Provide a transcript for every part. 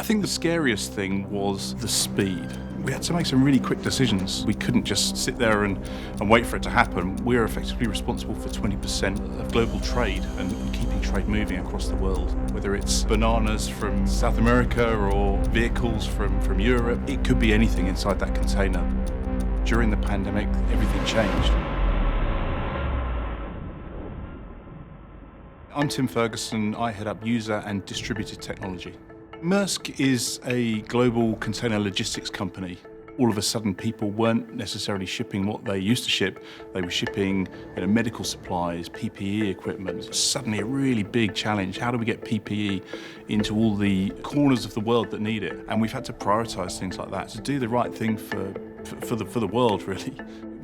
I think the scariest thing was the speed. We had to make some really quick decisions. We couldn't just sit there and wait for it to happen. We're effectively responsible for 20% of global trade and keeping trade moving across the world. Whether it's bananas from South America or vehicles from Europe, it could be anything inside that container. During the pandemic, everything changed. I'm Tim Ferguson. I head up user and distributed technology. Maersk is a global container logistics company. All of a sudden, people weren't necessarily shipping what they used to ship. They were shipping medical supplies, PPE equipment. Suddenly a really big challenge. How do we get PPE into all the corners of the world that need it? And we've had to prioritize things like that to do the right thing for the world, really.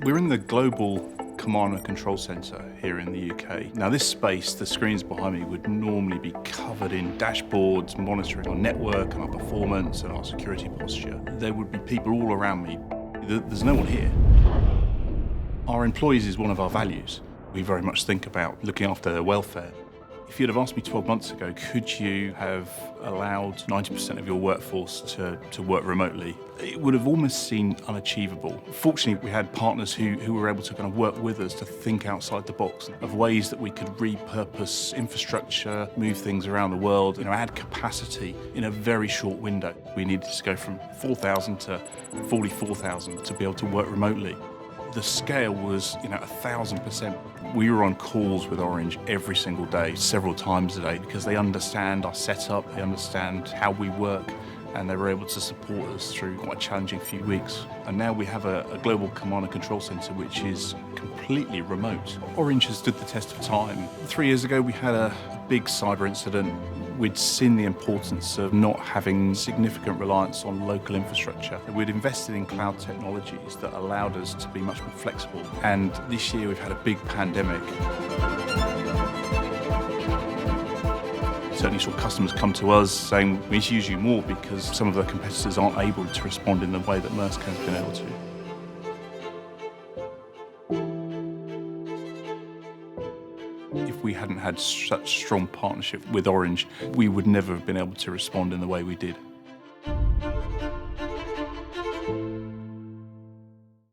We're in the global command and control centre here in the UK. Now this space, the screens behind me, would normally be covered in dashboards monitoring our network and our performance and our security posture. There would be people all around me. There's no one here. Our employees is one of our values. We very much think about looking after their welfare. If you'd have asked me 12 months ago, could you have allowed 90% of your workforce to work remotely, it would have almost seemed unachievable. Fortunately, we had partners who were able to kind of work with us to think outside the box of ways that we could repurpose infrastructure, move things around the world, add capacity in a very short window. We needed to go from 4,000 to 44,000 to be able to work remotely. The scale was, 1,000%. We were on calls with Orange every single day, several times a day, because they understand our setup, they understand how we work, and they were able to support us through quite a challenging few weeks. And now we have a global command and control centre which is completely remote. Orange has stood the test of time. 3 years ago we had a big cyber incident. We'd seen the importance of not having significant reliance on local infrastructure. We'd invested in cloud technologies that allowed us to be much more flexible. And this year we've had a big pandemic. Certainly saw customers come to us saying we need to use you more because some of the competitors aren't able to respond in the way that Maersk has been able to. If we hadn't had such strong partnership with Orange, we would never have been able to respond in the way we did.